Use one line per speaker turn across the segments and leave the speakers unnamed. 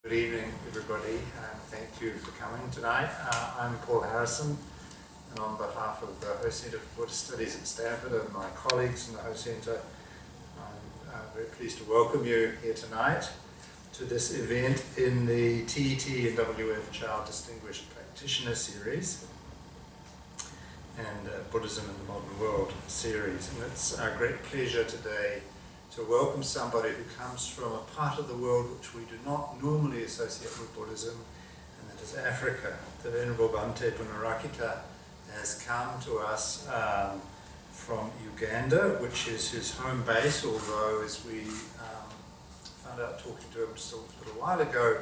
Good evening, everybody, and thank you for coming tonight. I'm Paul Harrison, and on behalf of the Host Centre for Buddhist Studies at Stanford and my colleagues in the Host Centre, I'm very pleased to welcome you here tonight to this event in the TET and WF Child Distinguished Practitioner Series and Buddhism in the Modern World series. And it's our great pleasure today to welcome somebody who comes from a part of the world which we do not normally associate with Buddhism, and that is Africa. The Venerable Bhante Buddharakkhita has come to us from Uganda, which is his home base, although as we found out talking to him just a little while ago,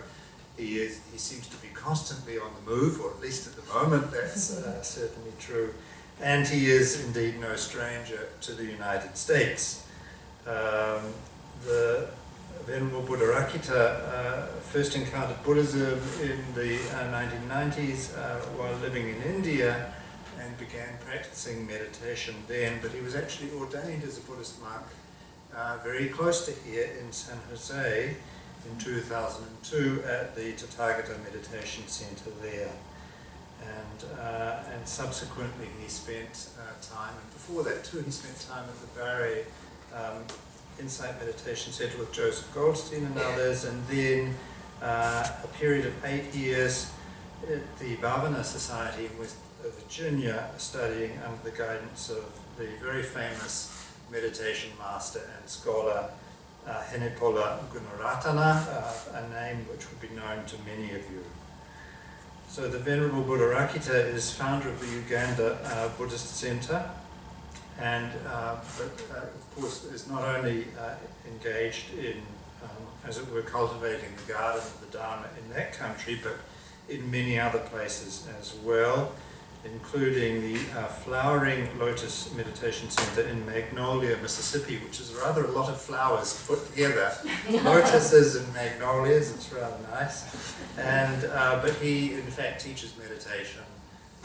he seems to be constantly on the move, or at least at the moment that's certainly true. And he is indeed no stranger to the United States. The Venerable Buddharakkhita first encountered Buddhism in the 1990s while living in India and began practicing meditation then, but he was actually ordained as a Buddhist monk very close to here in San Jose in 2002 at the Tathagata Meditation Center there. And subsequently he spent time, and before that too, he spent time at the Barre Insight Meditation Center with Joseph Goldstein and others, and then a period of 8 years at the Bhavana Society in West Virginia, studying under the guidance of the very famous meditation master and scholar Henepola Gunaratana, a name which would be known to many of you. So the Venerable Buddharakkhita is founder of the Uganda Buddhist Center, and but of course is not only engaged in, as it were, cultivating the garden of the Dharma in that country, but in many other places as well, including the Flowering Lotus Meditation Center in Magnolia, Mississippi, which is rather a lot of flowers put together. Lotuses and magnolias, it's rather nice. And but he, in fact, teaches meditation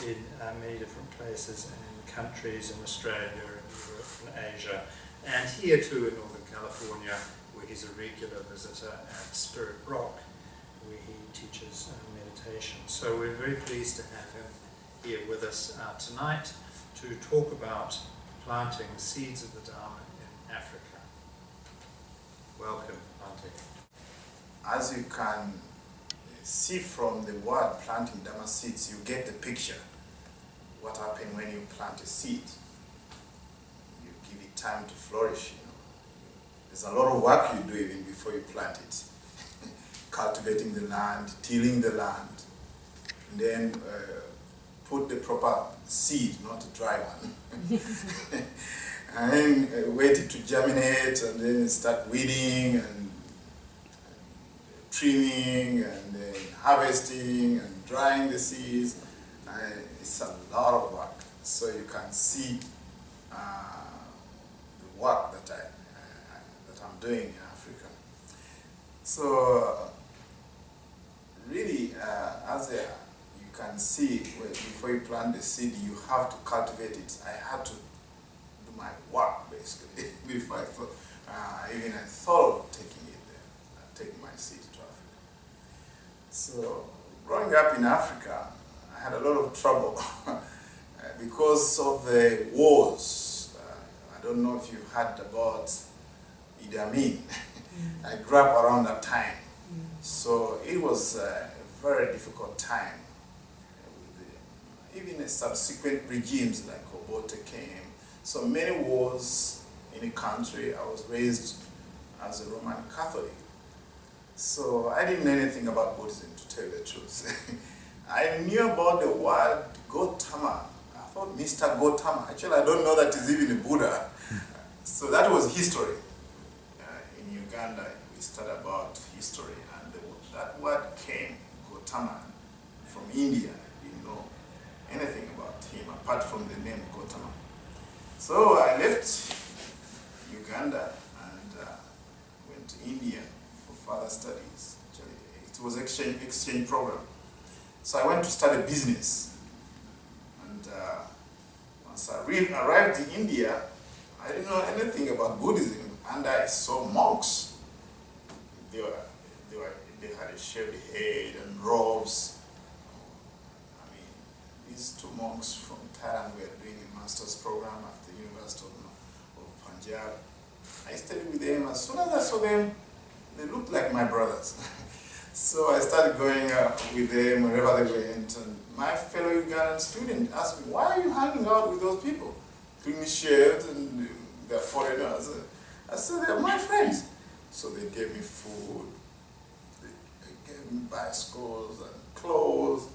in many different places and in countries in Australia and Europe and Asia, and here too in Northern California, where he's a regular visitor at Spirit Rock, where he teaches meditation. So we're very pleased to have him here with us tonight to talk about planting the seeds of the Dharma in Africa. Welcome, Bhante.
As you can see from the word planting Dharma seeds, you get the picture. What happens when you plant a seed? You give it time to flourish. There's a lot of work you do even before you plant it. Cultivating the land, tilling the land, and then put the proper seed, not a dry one. And then wait it to germinate, and then start weeding and trimming and then harvesting and drying the seeds. It's a lot of work. So you can see the work that I'm doing in Africa. So really, you can see, before you plant the seed, you have to cultivate it. I had to do my work basically before I thought, even I thought of taking it there, taking my seed to Africa. So growing up in Africa, I had a lot of trouble because of the wars. I don't know if you heard about Idi Amin. I grew up around that time. So it was a very difficult time. Even the subsequent regimes like Obote came. So many wars in the country. I was raised as a Roman Catholic. So I didn't know anything about Buddhism, to tell you the truth. I knew about the word Gautama. I thought Mr. Gautama. Actually, I don't know that is even a Buddha. So that was history. In Uganda, we studied about history, and that word came, Gautama, from India. I didn't know anything about him apart from the name Gautama. So I left Uganda and went to India for further studies. Actually, it was an exchange program. So I went to study business, and once I arrived in India, I didn't know anything about Buddhism, and I saw monks. They were They had a shaved head and robes. I mean, these two monks from Thailand were doing a master's program at the University of Punjab. I studied with them. As soon as I saw them, they looked like my brothers. So I started going with them wherever they went. And my fellow Ugandan student asked me, why are you hanging out with those people? Clean shaved and they're foreigners. I said, they're my friends. So they gave me food, they gave me bicycles and clothes.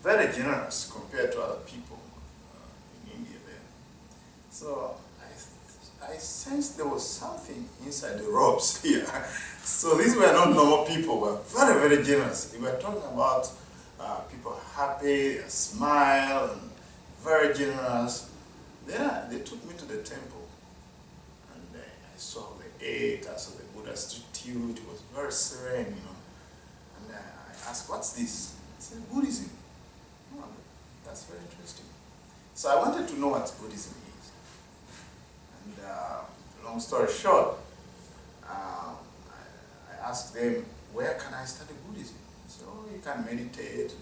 Very generous compared to other people in India then. So I sensed there was something inside the robes here. So these were not normal people, were very, very generous. They were talking about people happy, a smile, and very generous. Then they took me to the temple, and I saw how they ate, I saw the Buddha's statue. It was very serene, you know. And I asked, what's this? I said, Buddhism. Oh, that's very interesting. So I wanted to know what Buddhism is. And long story short, I asked them, where can I study Buddhism? So you can meditate.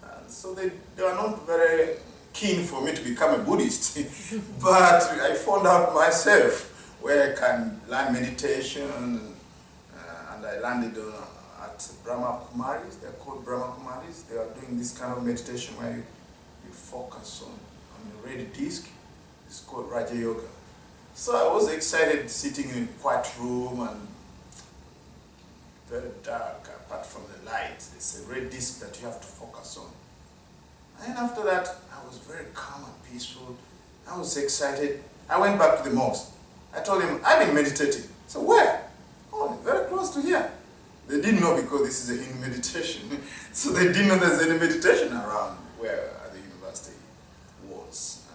And so they were not very keen for me to become a Buddhist. But I found out myself where I can learn meditation. And I landed at Brahma Kumaris. They're called Brahma Kumaris. They are doing this kind of meditation where you focus on a red disc. It's called Raja Yoga. So I was excited sitting in a quiet room and very dark apart from the light. It's a red disc that you have to focus on. And after that, I was very calm and peaceful. I was excited. I went back to the monks. I told them, I've been meditating. So where? Oh, very close to here. They didn't know because this is a Hindu meditation. So they didn't know there's any meditation around where the university was.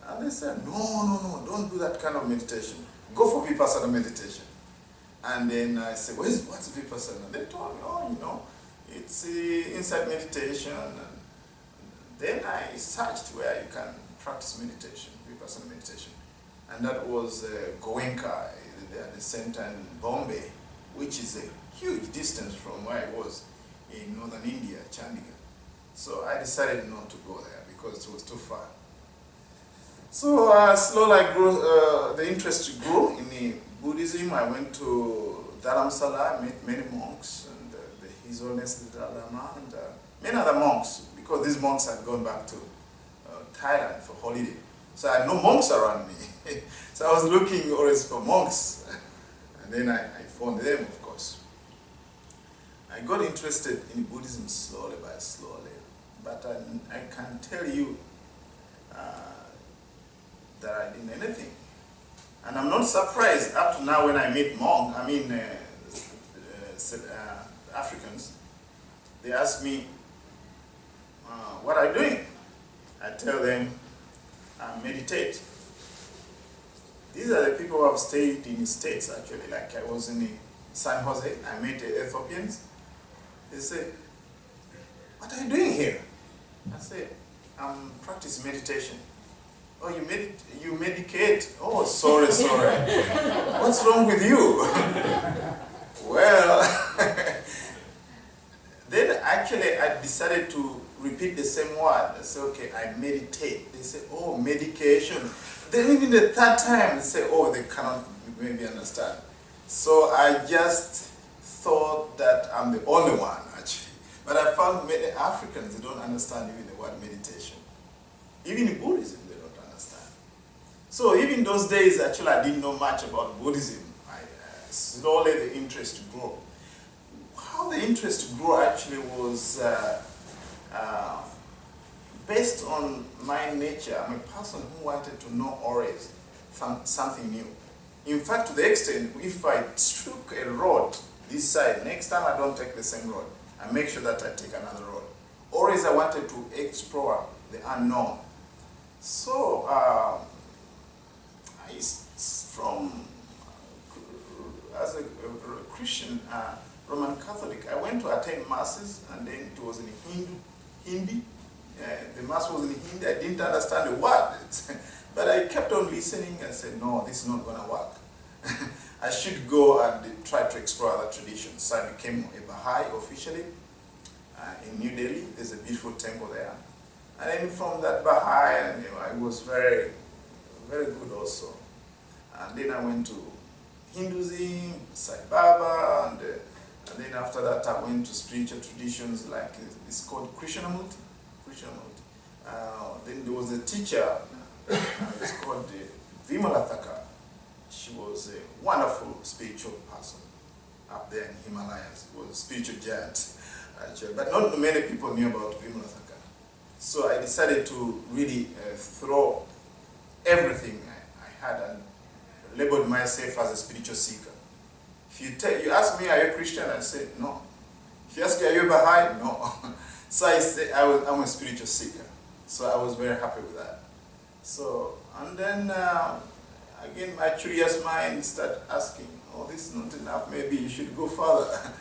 And they said, no, don't do that kind of meditation. Go for Vipassana meditation. And then I said, what's Vipassana? They told me, it's insight meditation. And then I searched where you can practice meditation, Vipassana meditation. And that was Goenka, the center in Bombay, which is a huge distance from where I was in northern India, Chandigarh. So I decided not to go there because it was too far. So slowly the interest grew in Buddhism. I went to Dharamsala, met many monks, and His Holiness the Dalai Lama, and many other monks, because these monks had gone back to Thailand for holiday. So I had no monks around me. So I was looking always for monks. And then I found them, of course. I got interested in Buddhism slowly by slowly. But I can tell you that I didn't know anything. And I'm not surprised up to now when I meet Africans. They ask me, what are you doing? I tell them, I meditate. These are the people who have stayed in the States actually. Like I was in San Jose, I met the Ethiopians. They say, what are you doing here? I say, I'm practicing meditation. Oh, you medicate? Oh, sorry. What's wrong with you? Well, then actually I decided to repeat the same word. I said, okay, I meditate. They say, oh, medication. Then even the third time, they say, oh, they cannot maybe understand. So I just thought that I'm the only one, actually. But I found many Africans, they don't understand even the word meditation. Even in Buddhism, they don't understand. So even those days, actually, I didn't know much about Buddhism. Slowly the interest grew. How the interest grew actually was based on my nature. I'm a person who wanted to know always something new. In fact, to the extent, if I took a road this side, next time I don't take the same road. I make sure that I take another road. Always I wanted to explore the unknown. So, as a Christian, Roman Catholic, I went to attend masses, and then it was in Hindi. The mass was in Hindi. I didn't understand the word, but I kept on listening. I said, no, this is not going to work. I should go and try to explore other traditions. So I became a Baha'i officially in New Delhi. There's a beautiful temple there. And then from that Baha'i, I was very, very good also. And then I went to Hinduism, Sai Baba, and then after that I went to spiritual traditions like it's called Krishnamurti. Then there was a teacher, it's called Vimalataka. She was a wonderful spiritual person up there in Himalayas. She was a spiritual giant, actually. But not many people knew about Vimalataka. So I decided to really throw everything I had and labeled myself as a spiritual seeker. If you ask me, are you a Christian? I say, no. If you ask me, are you a Baha'i? No. So I say, I'm a spiritual seeker. So I was very happy with that. So, and then, again, my curious mind started asking, oh, this is not enough, maybe you should go further.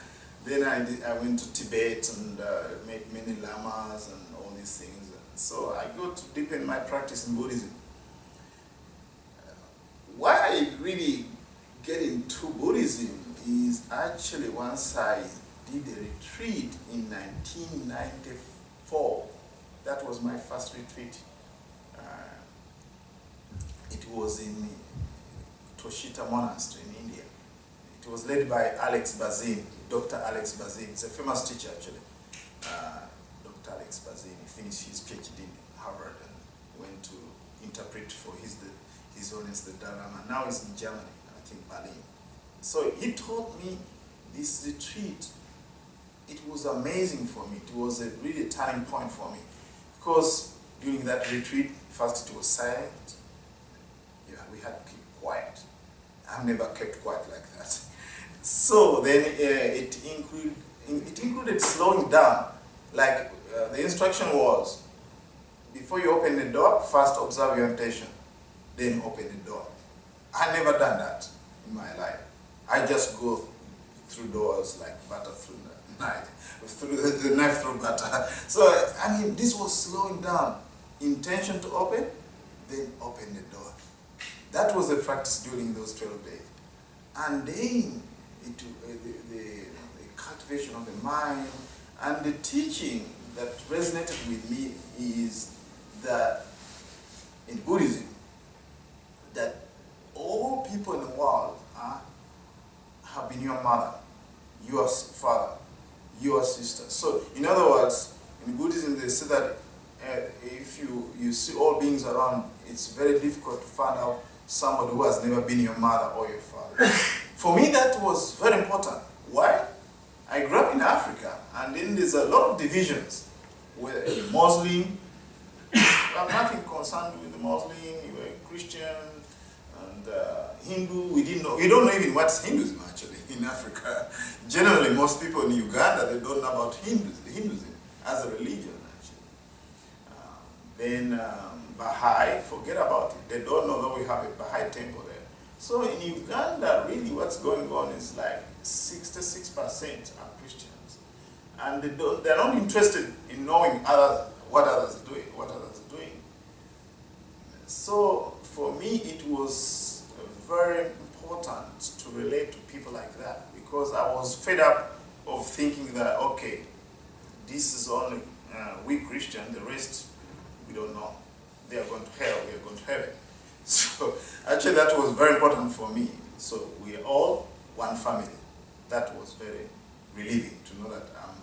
Then I went to Tibet and met many lamas and all these things. So I go to deepen my practice in Buddhism. Why I really get into Buddhism is actually once I did a retreat in 1994. That was my first retreat. It was in Toshita Monastery in India. It was led by Alex Bazin, Dr. Alex Bazin. He's a famous teacher actually. Dr. Alex Bazin. He finished his PhD in Harvard and went to interpret for his Holiness the Dalai Lama. Now he's in Germany, I think Berlin. So he taught me this retreat. It was amazing for me. It was a really turning point for me. Because during that retreat, first it was silent. Yeah, we had to keep quiet. I've never kept quiet like that. So then it included slowing down. Like the instruction was, before you open the door, first observe your intention, then open the door. I never done that in my life. I just go through doors like butter through the knife, through the knife through butter. So, I mean, this was slowing down. Intention to open, then open the door. That was the practice during those 12 days. And then the cultivation of the mind and the teaching that resonated with me is that in Buddhism, that all people in the world have been your mother, your father, your sister. So, in other words, in Buddhism they say that if you see all beings around, it's very difficult to find out somebody who has never been your mother or your father. For me, that was very important. Why? I grew up in Africa, and then there's a lot of divisions. Where a Muslim, I'm nothing concerned with the Muslim, you were a Christian, and Hindu, we don't know even what's Hinduism actually in Africa. Generally, most people in Uganda, they don't know about Hinduism as a religion actually. Then Baha'i, forget about it. They don't know that we have a Baha'i temple there. So in Uganda, really what's going on is like 66% are Christians. And they're not interested in knowing what others are doing. So for me, it was very important to relate to people like that because I was fed up of thinking that, okay, this is only we Christian, the rest we don't know. They are going to hell, we are going to heaven. So actually that was very important for me. So we are all one family. That was very relieving to know that I'm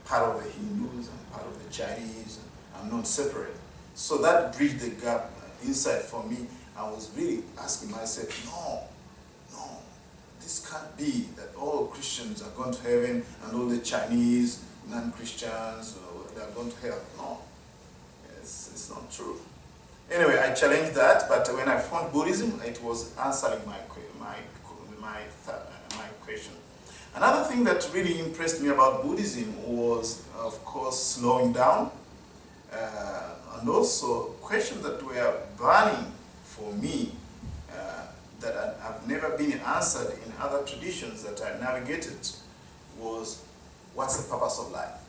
part of the Hindus, I'm part of the Chinese, I'm not separate. So that bridged the gap inside for me. I was really asking myself, no, this can't be that all Christians are going to heaven and all the Chinese, non-Christians, they are going to hell. No, it's not true. Anyway, I challenged that, but when I found Buddhism, it was answering my question. Another thing that really impressed me about Buddhism was, of course, slowing down, and also questions that were burning for me that have never been answered in other traditions that I navigated was, what's the purpose of life?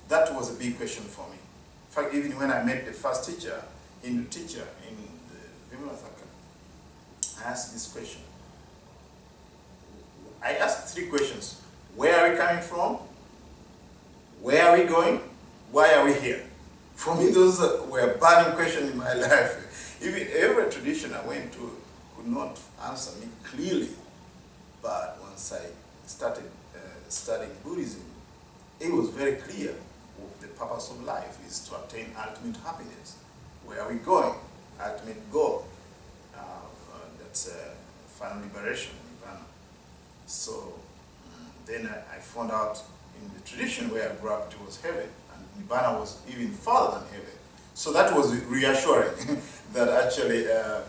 That was a big question for me. In fact, even when I met the first teacher, Hindu teacher in the Vimalataka, I asked this question. I asked 3 questions. Where are we coming from? Where are we going? Why are we here? For me, those were burning questions in my life. Even every tradition I went to could not answer me clearly. But once I started studying Buddhism, it was very clear the purpose of life is to attain ultimate happiness. Where are we going? Ultimate goal. That's final liberation, Nibbana. So then I found out in the tradition where I grew up, it was heaven, and Nibbana was even farther than heaven. So that was reassuring that actually the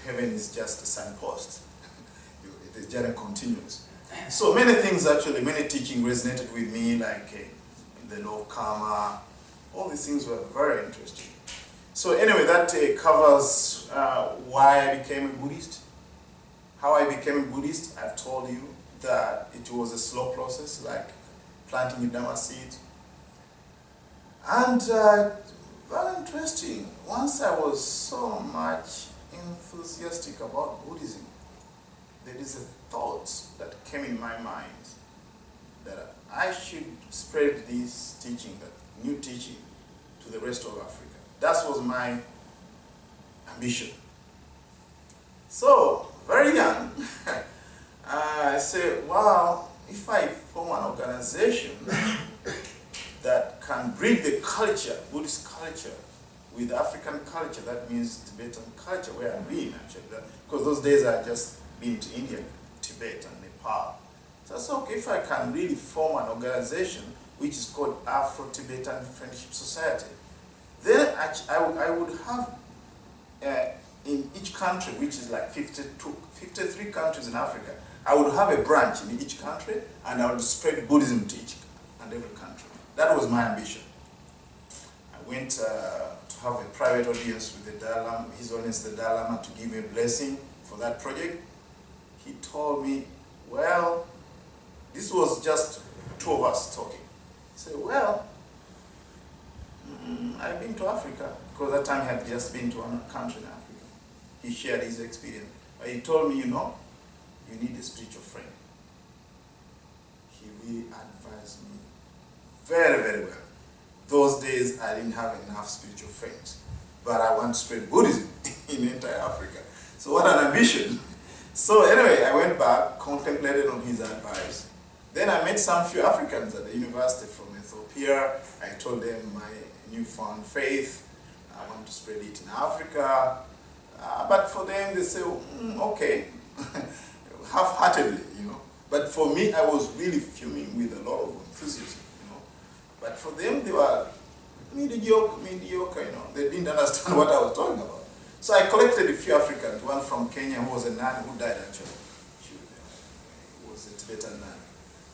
heaven is just a signpost. The journey continues. So many things actually, many teaching resonated with me, like the law of karma. All these things were very interesting. So anyway, that covers why I became a Buddhist. How I became a Buddhist, I've told you that it was a slow process, like planting a dharma seed. And very interesting. Once I was so much enthusiastic about Buddhism, there is a thought that came in my mind that I should spread this teaching, that new teaching, to the rest of Africa. That was my ambition. So, very young, I said, wow, if I form an organization that can bring the culture, Buddhist culture, with African culture, that means Tibetan culture, where I've been actually, because those days I just been to India, Tibet, and Nepal. So I said, okay, if I can really form an organization which is called Afro-Tibetan Friendship Society, then I would have in each country, which is like 53 countries in Africa, I would have a branch in each country, and I would spread Buddhism to each and every country. That was my ambition. I went to have a private audience with the Dalai Lama, His Holiness the Dalai Lama, to give me a blessing for that project. He told me, well, this was just 2 of us talking. He said, well, I've been to Africa, because that time he had just been to one country in Africa. He shared his experience. But he told me, you know, you need a spiritual friend. He really advised me very, very well. Those days I didn't have enough spiritual friends, but I want to spread Buddhism in entire Africa. So what an ambition. So anyway, I went back, contemplated on his advice. Then I met some few Africans at the university from Ethiopia. I told them my newfound faith. I want to spread it in Africa. But for them, they say, okay, half-heartedly, you know. But for me, I was really fuming with a lot of enthusiasm, you know. But for them, they were mediocre, you know. They didn't understand what I was talking about. So I collected a few Africans, one from Kenya who was a nun who died actually. She was a Tibetan nun.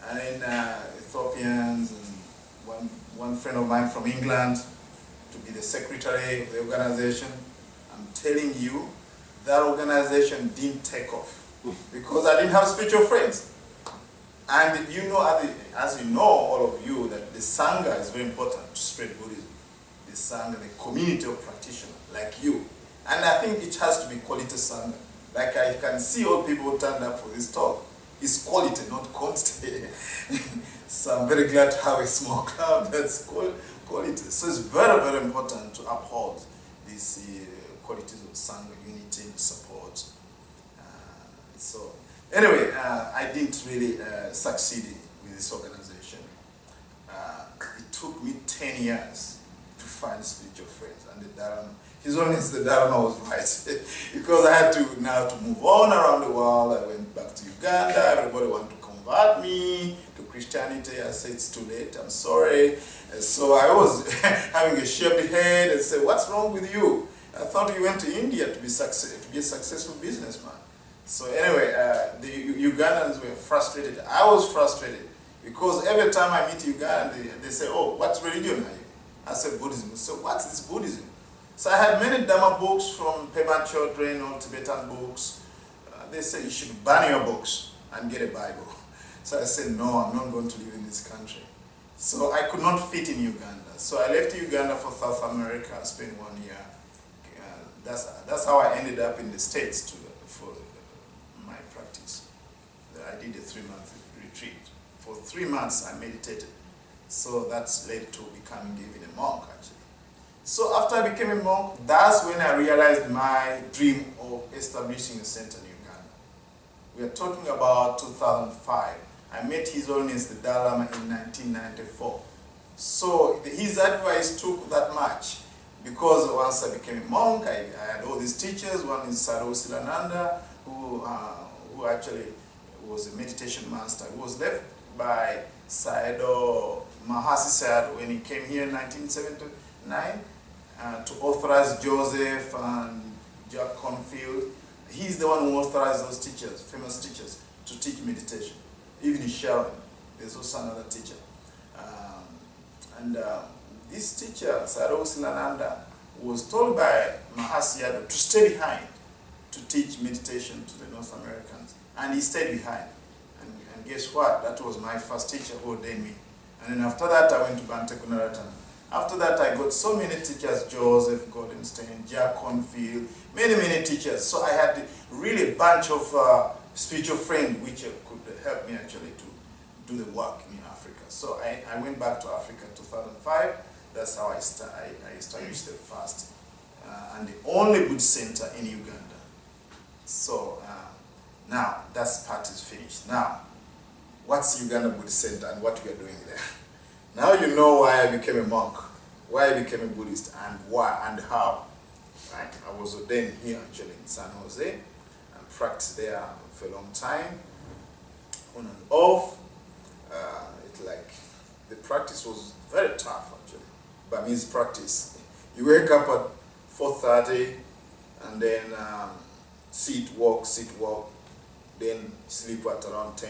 And then Ethiopians, and one friend of mine from England to be the secretary of the organization. I'm telling you, that organization didn't take off because I didn't have spiritual friends. And you know, as you know, all of you, that the Sangha is very important to spread Buddhism. The Sangha, the community of practitioners like you. And I think it has to be quality Sangha. Like I can see all people who turned up for this talk. It's quality, not quantity. So I'm very glad to have a small club that's quality. So it's very, very important to uphold these qualities of Sangha, unity, support. So anyway, I didn't really succeed with this organization. It took me 10 years to find spiritual friends, and the Dharma, His Holiness the Dharma was right. Because I had to now to move on around the world. I went back to Uganda. Everybody wanted to convert me to Christianity. I said, it's too late, I'm sorry. And so I was having a shabby head and said, what's wrong with you? I thought you went to India to be a successful businessman. So anyway, the Ugandans were frustrated. I was frustrated because every time I meet Ugandans, they say, oh, what religion are you? I said, Buddhism. So what is Buddhism? So I had many Dharma books from Pema Chodron or Tibetan books. They said, you should burn your books and get a Bible. So I said, no, I'm not going to live in this country. So I could not fit in Uganda. So I left Uganda for South America and spent 1 year. That's how I ended up in the States for my practice. I did a 3-month retreat. For 3 months, I meditated. So that's led to becoming even a monk, actually. So after I became a monk, that's when I realized my dream of establishing a center in Uganda. We are talking about 2005. I met His Holiness the Dalai Lama in 1994. So his advice took that much, because once I became a monk, I had all these teachers. One is Sadhu Silananda, who actually was a meditation master. He was left by Sayadaw Mahasi Sayadaw when he came here in 1979 to authorize Joseph and Jack Confield. He's the one who authorized those teachers, famous teachers, to teach meditation. Even in Sharon, there's also another teacher. This teacher, Sayadaw Silananda, was told by Mahasi Sayadaw to stay behind to teach meditation to the North Americans. And he stayed behind. And guess what? That was my first teacher who ordained me. And then after that, I went to Bhante Buddharakkhita. After that, I got so many teachers, Joseph Goldenstein, Jack Confield, many teachers. So I had really a bunch of spiritual friends which could help me actually to do the work in Africa. So I went back to Africa in 2005. That's how I established the first and the only Buddhist center in Uganda. So now that part is finished. Now, what's Uganda Buddhist Center and what we are doing there? Now you know why I became a monk, why I became a Buddhist, and why and how. Right? I was ordained here actually in San Jose and practiced there for a long time, on and off. The practice was very tough actually. Burmese practice. You wake up at 4:30 and then sit, walk, then sleep at around 10.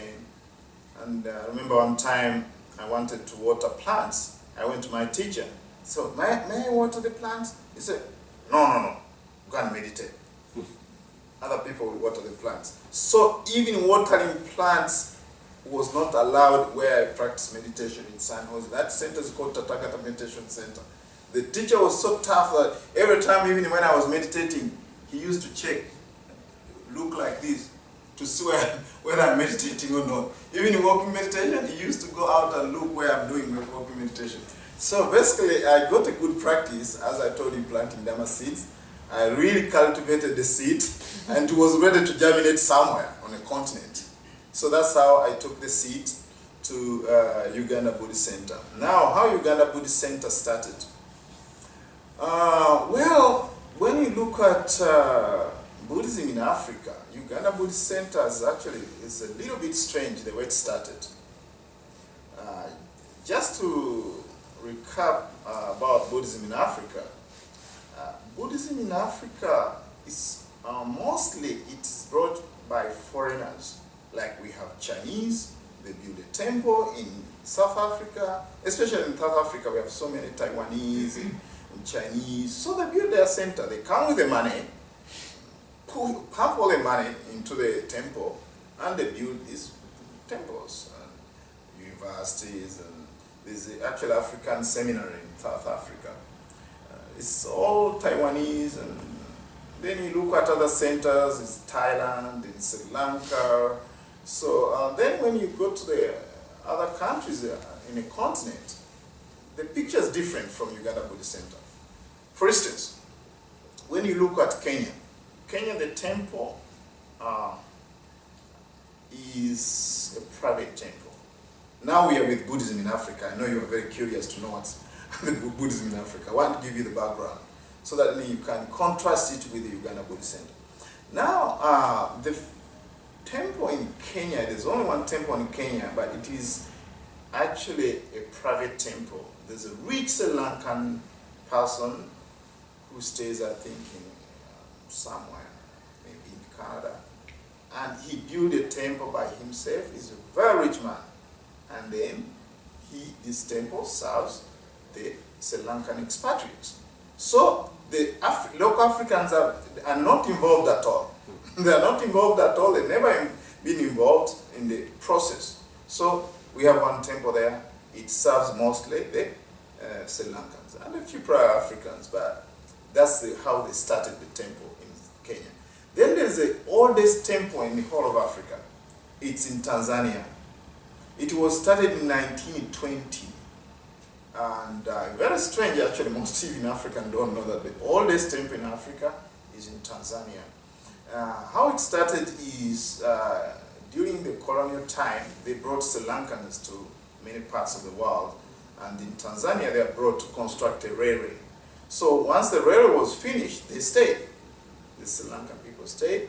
And I remember one time I wanted to water plants. I went to my teacher. So, may I water the plants? He said, no, go and meditate. Other people will water the plants. So even watering plants was not allowed where I practiced meditation in San Jose. That center is called Tathagata Meditation Center. The teacher was so tough that every time, even when I was meditating, he used to check, look like this, to see whether I'm meditating or not. Even in walking meditation, he used to go out and look where I'm doing my walking meditation. So basically, I got a good practice, as I told you, planting dharma seeds. I really cultivated the seed, and it was ready to germinate somewhere on a continent. So that's how I took the seed to Uganda Buddhist Center. Now, how Uganda Buddhist Center started? Well, when you look at Buddhism in Africa, Uganda Buddhist Center is a little bit strange the way it started. Just to recap about Buddhism in Africa, Buddhism in Africa is mostly it's brought by foreigners. Like we have Chinese, they build a temple in South Africa, especially in South Africa we have so many Taiwanese and Chinese. So they build their center, they come with the money, pump all the money into the temple, and they build these temples and universities, and there's the actual African seminary in South Africa. It's all Taiwanese, and then you look at other centers, it's Thailand, in Sri Lanka. So then when you go to the other countries in a continent, the picture is different from Uganda Buddhist Center. For instance, when you look at Kenya, the temple is a private temple. Now we are with Buddhism in Africa. I know you are very curious to know what's the Buddhism in Africa. I want to give you the background so that you can contrast it with the Uganda Buddhist Center. Now, the temple in Kenya, there's only one temple in Kenya, but it is actually a private temple. There's a rich Sri Lankan person who stays, I think, in somewhere, maybe in Canada. And he built a temple by himself. He's a very rich man. And then this temple serves the Sri Lankan expatriates. So the local Africans are not involved at all. They are not involved at all. They've never been involved in the process. So we have one temple there. It serves mostly the Sri Lankans and a few prior Africans, but that's how they started the temple in Kenya. Then there's the oldest temple in the whole of Africa. It's in Tanzania. It was started in 1920. And very strange, actually, most even Africans don't know that the oldest temple in Africa is in Tanzania. How it started is during the colonial time, they brought Sri Lankans to many parts of the world. And in Tanzania, they are brought to construct a railway. So once the railway was finished, they stayed. The Sri Lankan people stayed.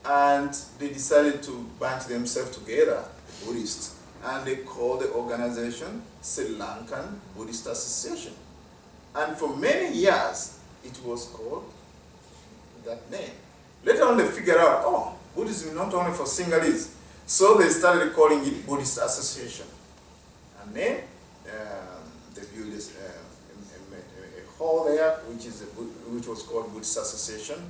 And they decided to band themselves together, the Buddhists. And they called the organization Sri Lankan Buddhist Association. And for many years, it was called that name. Later on, they figured out, oh, Buddhism is not only for Sinhalese. So they started calling it Buddhist Association. And then they built a hall there, which was called Buddhist Association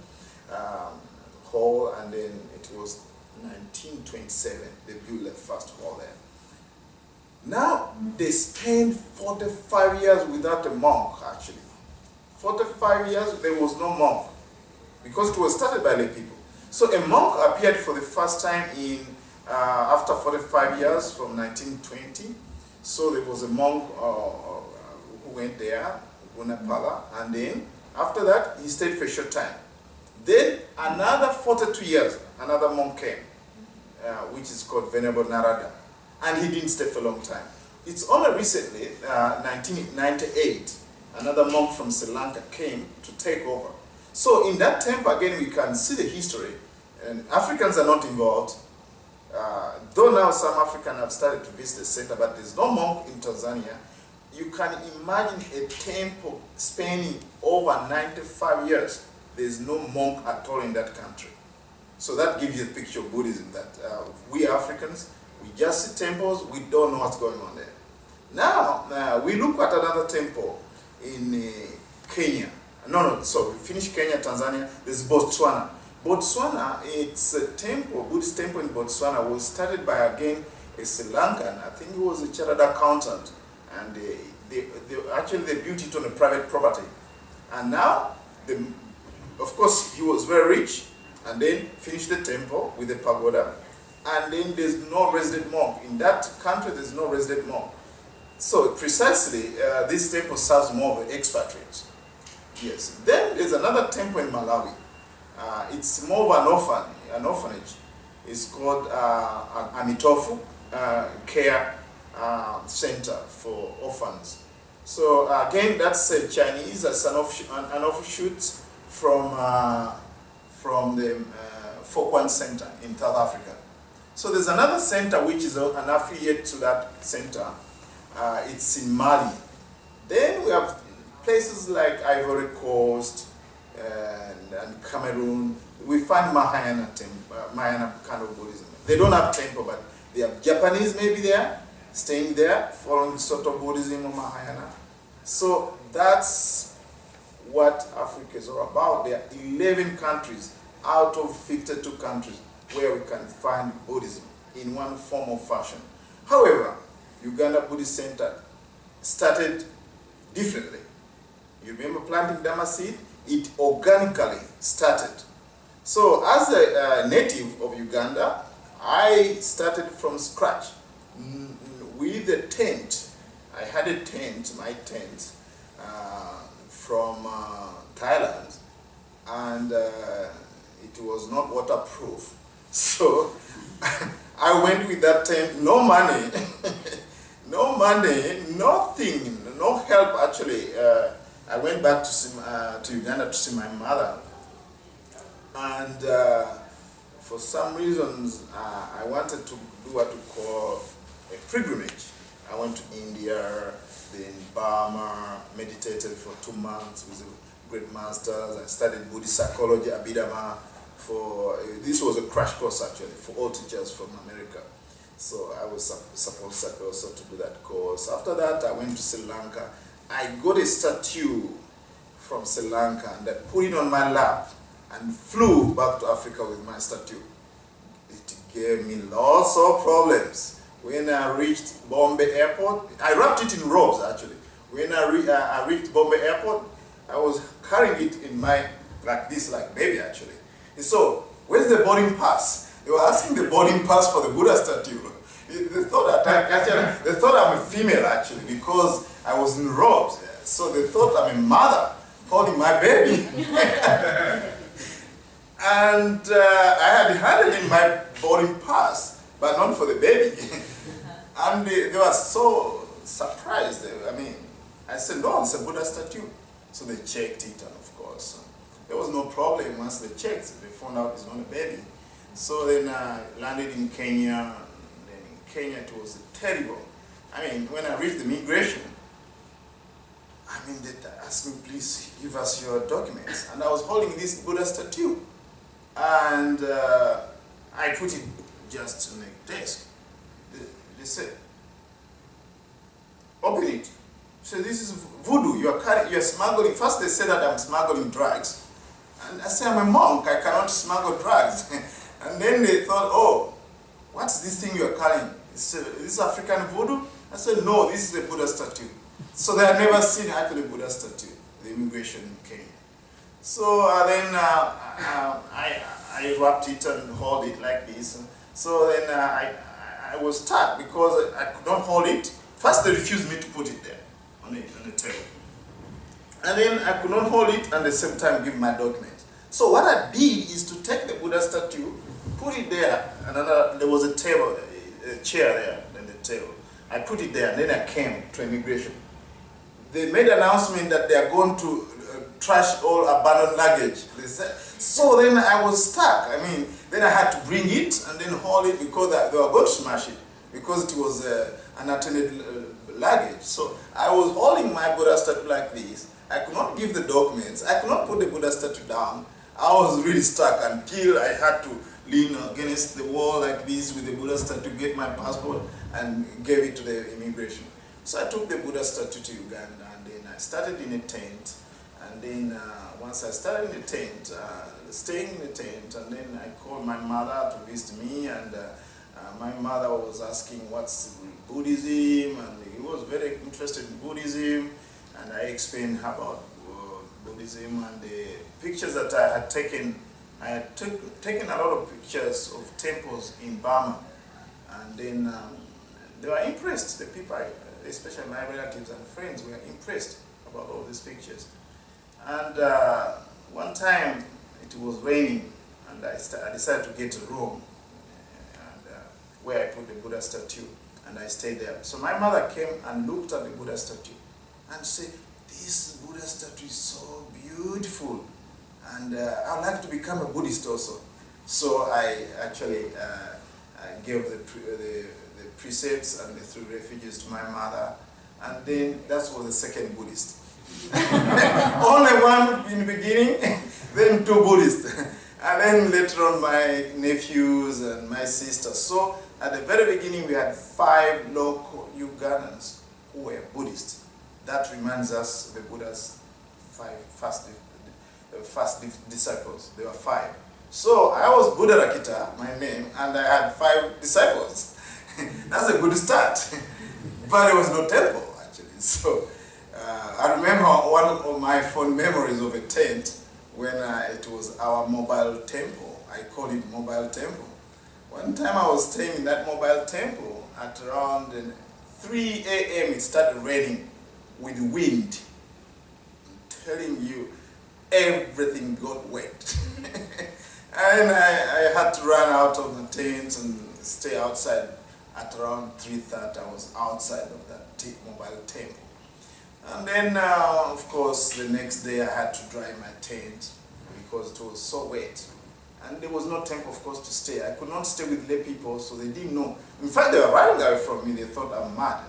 Hall, and then it was 1927 they built the first hall there. Now, they spent 45 years without a monk, actually. 45 years, there was no monk, because it was started by lay people. So a monk appeared for the first time after 45 years, from 1920. So there was a monk who went there, Gunapala, and then after that, he stayed for a short time. Then another 42 years, another monk came, which is called Venerable Narada. And he didn't stay for a long time. It's only recently, 1998, another monk from Sri Lanka came to take over. So in that temple, again, we can see the history. And Africans are not involved. Though now some Africans have started to visit the center, but there's no monk in Tanzania. You can imagine a temple spanning over 95 years. There's no monk at all in that country. So that gives you a picture of Buddhism, that we Africans, we just see temples, we don't know what's going on there. Now, we look at another temple in Kenya. We finished Kenya, Tanzania, there's Botswana. Botswana, it's a temple, Buddhist temple in Botswana, was started by, again, a Sri Lankan. I think he was a chartered accountant. And they built it on a private property. And now, of course, he was very rich, and then finished the temple with the pagoda. And then there's no resident monk. In that country, there's no resident monk. So precisely, this temple serves more of the expatriates. Yes. Then there's another temple in Malawi. It's more of an orphanage. It's called Amitofu Care Center for Orphans. So again, that's Chinese. That's an offshoot from the Falkland Center in South Africa. So there's another center which is an affiliate to that center. It's in Mali. Then we have places like Ivory Coast and Cameroon. We find Mahayana kind of Buddhism. They don't have temple, but they have Japanese maybe there, staying there, following Soto Buddhism or Mahayana. So that's what Africa is all about. There are 11 countries out of 52 countries where we can find Buddhism in one form or fashion. However, Uganda Buddhist Center started differently. You remember planting Dharma seed? It organically started. So as a native of Uganda, I started from scratch with a tent. I had a tent, my tent, from Thailand, and it was not waterproof. So I went with that tent, no money, nothing, no help actually. I went back to Uganda to see my mother, and for some reasons I wanted to do what we call a pilgrimage. I went to India, then Burma, meditated for 2 months with the great masters. I studied Buddhist psychology, Abhidhamma. This was a crash course actually for all teachers from America. So I was supposed also to do that course. After that, I went to Sri Lanka. I got a statue from Sri Lanka and I put it on my lap and flew back to Africa with my statue. It gave me lots of problems. When I reached Bombay Airport, I wrapped it in robes actually. When I reached Bombay Airport, I was carrying it in my, like this, like baby actually. And so, where's the boarding pass? They were asking the boarding pass for the Buddha statue. They thought I'm a female actually because I was in robes. So they thought I'm a mother holding my baby. And I had handed in my boarding pass, but not for the baby. And they were so surprised. I said, no, it's a Buddha statue. So they checked it, and of course, there was no problem. Once they checked, they found out it's not a baby. So then I landed in Kenya. Then in Kenya, it was terrible. When I reached the immigration, they asked me, please give us your documents. And I was holding this Buddha statue. And I put it just on the desk. They said, open it. So this is voodoo. You're smuggling. First they said that I'm smuggling drugs. And I said, I'm a monk. I cannot smuggle drugs. And then they thought, oh, what's this thing you're carrying? Is this African voodoo? I said, no, this is a Buddha statue. So they had never seen actually Buddha statue, the immigration in Kenya. So then I wrapped it and hold it like this. So then I was stuck because I could not hold it. First they refused me to put it there on the table. And then I could not hold it and at the same time give my documents. So what I did is to take the Buddha statue, put it there, and there was a table, a chair there on the table. I put it there and then I came to immigration. They made an announcement that they are going to trash all abandoned luggage. They said, so then I was stuck. Then I had to bring it and then hold it because they were going to smash it because it was unattended luggage. So I was holding my Buddha statue like this. I could not give the documents. I could not put the Buddha statue down. I was really stuck until I had to lean against the wall like this with the Buddha statue, get my passport and gave it to the immigration. So I took the Buddha statue to Uganda and then I started in a tent. And then once I started in the tent, staying in the tent, and then I called my mother to visit me, and my mother was asking what's Buddhism, and he was very interested in Buddhism, and I explained about Buddhism and the pictures that I had taken. I had taken a lot of pictures of temples in Burma, and then they were impressed. The people, especially my relatives and friends, were impressed about all these pictures. And one time it was raining, and I decided to get a room where I put the Buddha statue, and I stayed there. So my mother came and looked at the Buddha statue and said, this Buddha statue is so beautiful, and I'd like to become a Buddhist also. So I actually gave the precepts and the 3 refuges to my mother, and then that was the second Buddhist. Only one in the beginning, then 2 Buddhists, and then later on my nephews and my sisters. So at the very beginning we had 5 local Ugandans who were Buddhists. That reminds us of the Buddha's 5 first disciples. There were 5. So I was Buddharakkhita, my name, and I had 5 disciples. That's a good start. But there was no temple actually. So I remember one of my fond memories of a tent when it was our mobile temple. I call it mobile temple. One time I was staying in that mobile temple at around 3 a.m. It started raining with wind. I'm telling you, everything got wet. And I had to run out of the tent and stay outside. At around 3:30 I was outside of that mobile temple. And then, of course, the next day I had to dry my tent because it was so wet. And there was no temple, of course, to stay. I could not stay with lay people, so they didn't know. In fact, they were running away from me. They thought I'm mad.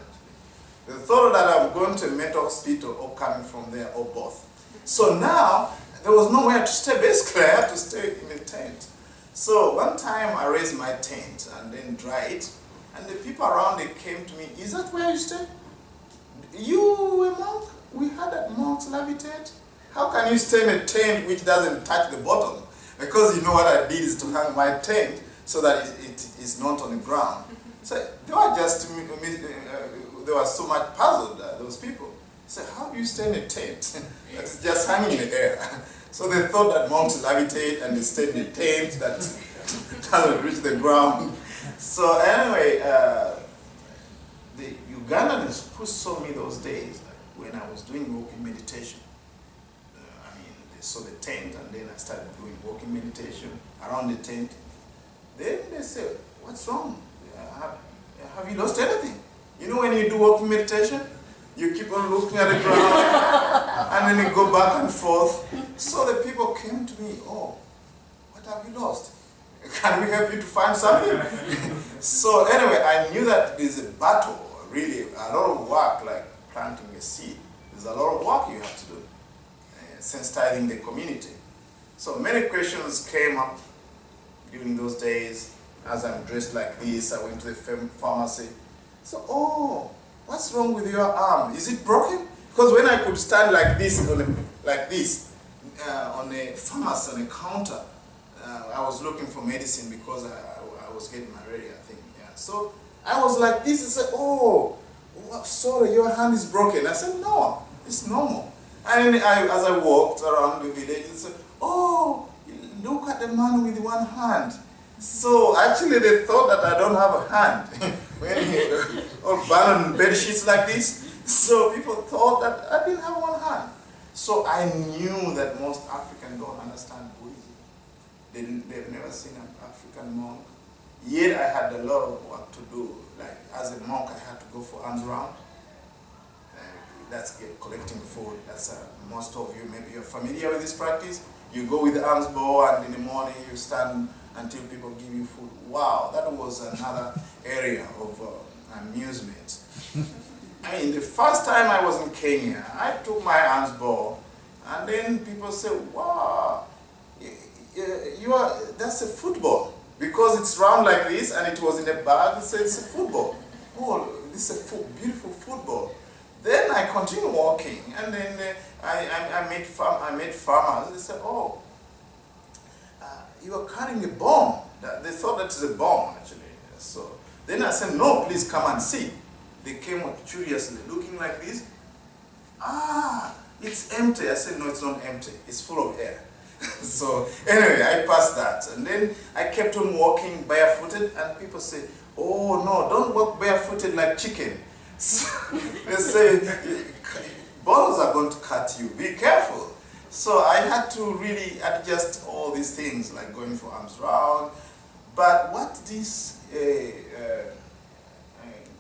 They thought that I'm going to a mental hospital or coming from there or both. So now, there was nowhere to stay. Basically, I had to stay in a tent. So one time I raised my tent and then dried it. And the people around it came to me, is that where you stay? You a monk? We had that monks love tent. How can you stay in a tent which doesn't touch the bottom? Because you know what I did is to hang my tent so that it is not on the ground. So they were just, they were so much puzzled, those people. I said, how do you stay in a tent that's just hanging in the air? So they thought that monks levitate and they stayed in a tent that doesn't reach the ground. So anyway, the Ugandans who saw me those days, like when I was doing walking meditation, they saw the tent, and then I started doing walking meditation around the tent. Then they said, "What's wrong? Have you lost anything?" You know, when you do walking meditation, you keep on looking at the ground, and then you go back and forth. So the people came to me, "Oh, what have you lost? Can we help you to find something?" So anyway, I knew that there's a battle, really, a lot of work, like planting a seed. There's a lot of work you have to do, sensitizing the community. So many questions came up during those days. As I'm dressed like this, I went to the pharmacy. So, "Oh, what's wrong with your arm? Is it broken?" Because when I could stand like this, on a pharmacy, on a counter, I was looking for medicine because I was getting malaria, I think. Yeah. So I was like this and said, "Oh, sorry, your hand is broken." I said, "No, it's normal." And then as I walked around the village, they said, "Oh, look at the man with one hand." So actually they thought that I don't have a hand. When you all burned bed sheets like this. So people thought that I didn't have one hand. So I knew that most Africans don't understand Buddhism. They've never seen an African monk. Yet I had a lot of work to do. Like as a monk, I had to go for alms round. That's collecting food. That's most of you, maybe you're familiar with this practice. You go with the alms bowl, and in the morning you stand until people give you food. Wow, that was another area of amusement. I mean, the first time I was in Kenya, I took my alms bowl, and then people said, "Wow, that's a football." Because it's round like this, and it was in a bag, it said it's a football. "Oh, this is a beautiful football." Then I continued walking, and then I met farmers. They said, "Oh, you are carrying a bomb." They thought that is a bomb, actually. So then I said, "No, please come and see." They came up curiously, looking like this. "Ah, it's empty." I said, "No, it's not empty. It's full of air." So anyway, I passed that. And then I kept on walking barefooted, and people say, "Oh, no, don't walk barefooted like chicken." So they say, "Balls are going to cut you. Be careful." So I had to really adjust all these things, like going for arms round. But what this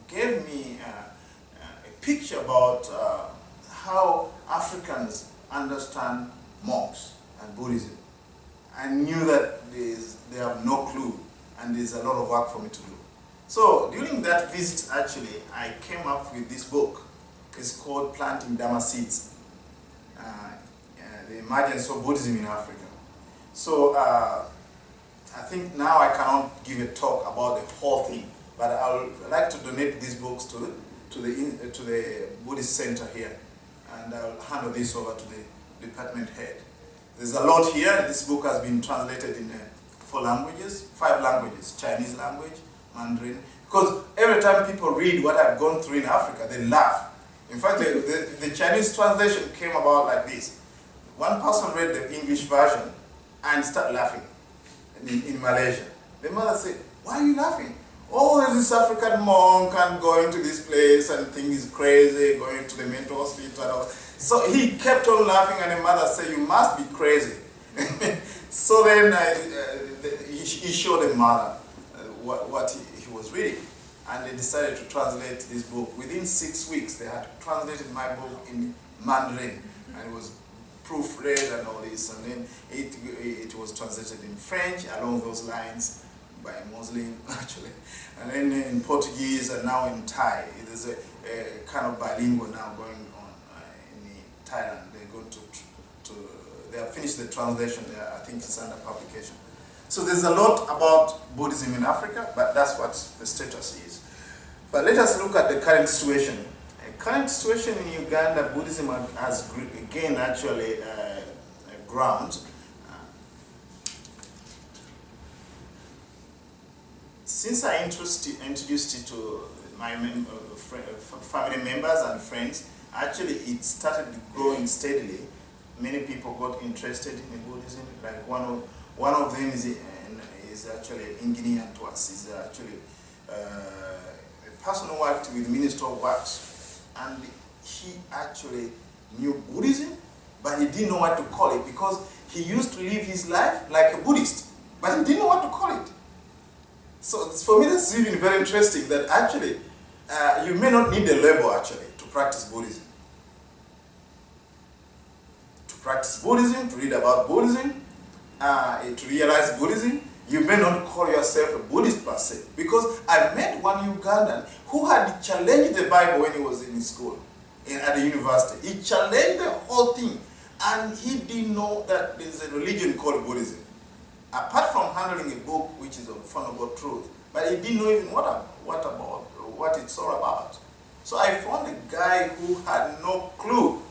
gave me a picture about how Africans understand monks and Buddhism. I knew that they have no clue, and there's a lot of work for me to do. So during that visit, actually, I came up with this book. It's called Planting Dharma Seeds. The emergence of Buddhism in Africa. So I think now I cannot give a talk about the whole thing, but I would like to donate these books to the Buddhist Center here, and I'll handle this over to the department head. There's a lot here. This book has been translated in 5 languages: Chinese language, Mandarin. Because every time people read what I've gone through in Africa, they laugh. In fact, the Chinese translation came about like this. One person read the English version and started laughing in Malaysia. The mother said, "Why are you laughing? Oh, there's this African monk and going to this place and think he's crazy, going to the mental hospital." So he kept on laughing, and the mother said, "You must be crazy." So then he showed the mother what he was reading, and they decided to translate this book. Within 6 weeks, they had translated my book in Mandarin, and it was proofread and all this, and then it was translated in French along those lines by a Muslim, actually, and then in Portuguese, and now in Thai. It is a kind of bilingual now going on in Thailand. They're going they have finished the translation. I think it's under publication. So there's a lot about Buddhism in Africa, but that's what the status is. But let us look at the current situation. Current situation in Uganda, Buddhism has gained actually ground. Since I introduced it to my family members and friends, actually it started growing steadily. Many people got interested in Buddhism. Like one of them is is actually in Guinea to us. He's actually a person who worked with the Minister of Works. And he actually knew Buddhism, but he didn't know what to call it because he used to live his life like a Buddhist, but he didn't know what to call it. So for me, that's even very interesting that actually you may not need a label actually to practice Buddhism. To practice Buddhism, to read about Buddhism, to realize Buddhism, you may not call yourself a Buddhist per se. Because I met one Ugandan who had challenged the Bible when he was in school, at the university. He challenged the whole thing, and he didn't know that there's a religion called Buddhism. Apart from handling a book which is of Venerable Truth, but he didn't know even what it's all about. So I found a guy who had no clue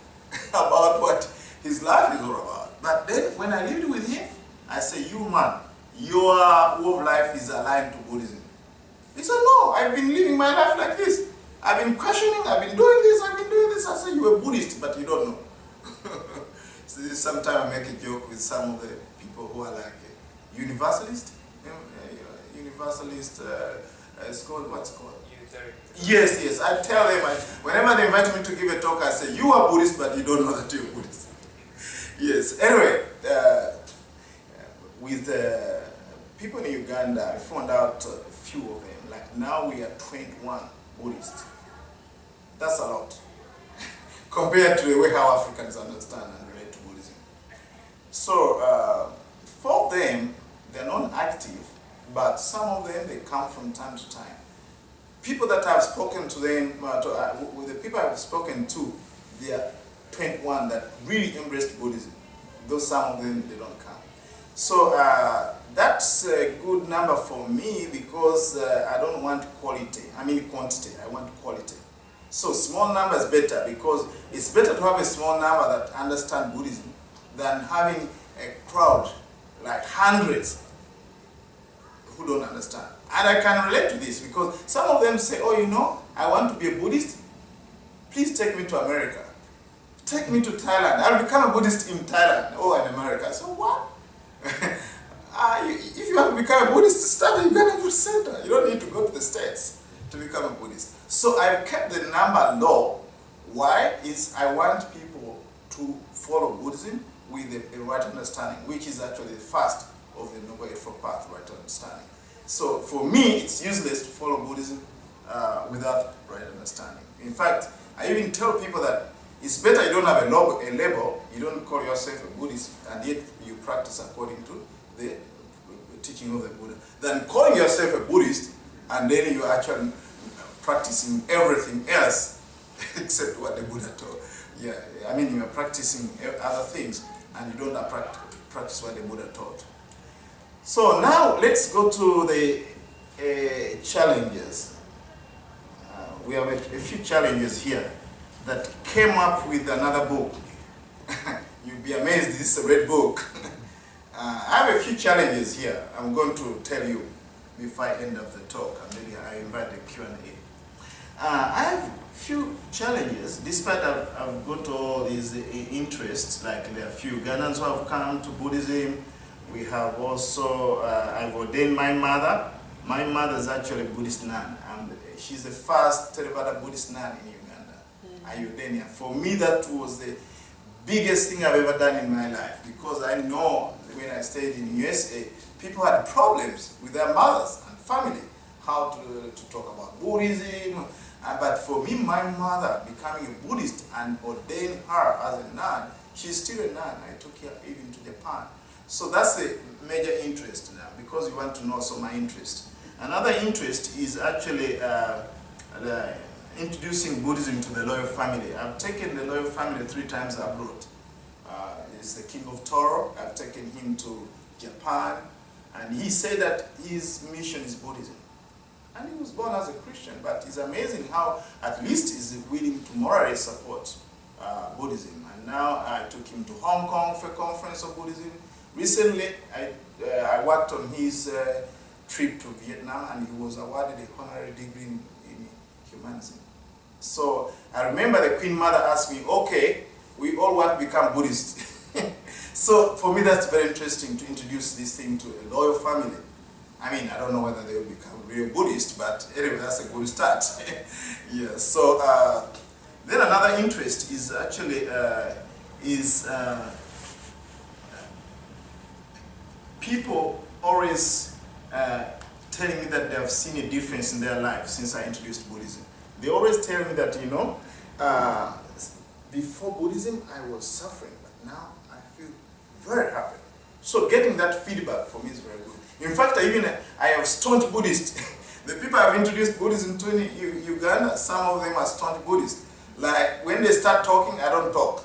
about what his life is all about. But then when I lived with him, I said, you man, your way of life is aligned to Buddhism. He said, no, I've been living my life like this. I've been questioning, I've been doing this, I've been doing this. I said, you're a Buddhist, but you don't know. So sometimes I make a joke with some of the people who are like universalist. It's called, what's it called?
Unitarian.
Yes. I tell them, whenever they invite me to give a talk, I say, you are Buddhist, but you don't know that you're Buddhist. Yes, anyway, with people in Uganda, I found out a few of them. Like now we are 21 Buddhists. That's a lot compared to the way how Africans understand and relate to Buddhism. So for them, they're not active, but some of them, they come from time to time. People that I've spoken to them, with the people I've spoken to, they are 21 that really embraced Buddhism. Though some of them, they don't come. So that's a good number for me because I don't want quantity, I want quality. So small number is better because it's better to have a small number that understand Buddhism than having a crowd like hundreds who don't understand. And I can relate to this because some of them say, oh, you know, I want to be a Buddhist. Please take me to America. Take me to Thailand. I'll become a Buddhist in Thailand or in America. So what? If you want to become a Buddhist, start at Uganda Buddhist Center. You don't need to go to the States to become a Buddhist. So I've kept the number low. Why? Is I want people to follow Buddhism with a right understanding, which is actually the first of the Noble Eightfold Path, right understanding. So for me, it's useless to follow Buddhism without right understanding. In fact, I even tell people that it's better you don't have a label, you don't call yourself a Buddhist, and yet you practice according to the teaching of the Buddha, than calling yourself a Buddhist, and then you're actually practicing everything else except what the Buddha taught. Yeah, I mean, you're practicing other things, and you don't practice what the Buddha taught. So now let's go to the challenges. We have a few challenges here that came up with another book. You'll be amazed, this is a red book. I have a few challenges here I'm going to tell you before I end up the talk, and then I invite the Q&A. I have a few challenges, despite I've got all these interests, like there are a few Ugandans who have come to Buddhism. We have also, I've ordained my mother. My mother is actually a Buddhist nun, and she's the first Theravada Buddhist nun in Uganda. I ordained her. For me, that was the biggest thing I've ever done in my life, because I know when I stayed in the USA, people had problems with their mothers and family, how to talk about Buddhism. But for me, my mother becoming a Buddhist and ordaining her as a nun, she's still a nun. I took her even to Japan. So that's a major interest now, because you want to know also my interest. Another interest is actually introducing Buddhism to the Loyal family. I've taken the Loyal family 3 times abroad. He's the king of Toro. I've taken him to Japan, and he said that his mission is Buddhism. And he was born as a Christian, but it's amazing how at least he's willing to morally support Buddhism. And now I took him to Hong Kong for a conference of Buddhism. Recently, I worked on his trip to Vietnam, and he was awarded a honorary degree in humanism. So I remember the Queen Mother asked me, okay, we all want to become Buddhists. So for me, that's very interesting to introduce this thing to a loyal family. I mean, I don't know whether they will become real Buddhist, but anyway, that's a good start. Yeah. So then another interest is actually people always telling me that they have seen a difference in their life since I introduced Buddhism. They always tell me that, you know, before Buddhism I was suffering, but now I feel very happy. So getting that feedback for me is very good. In fact, I have staunch Buddhists. The people I've introduced Buddhism to in Uganda, some of them are staunch Buddhists. Like when they start talking, I don't talk.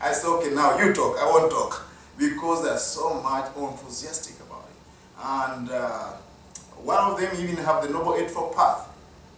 I say, okay, now you talk, I won't talk. Because they're so much enthusiastic about it. And one of them even have the Noble Eightfold Path.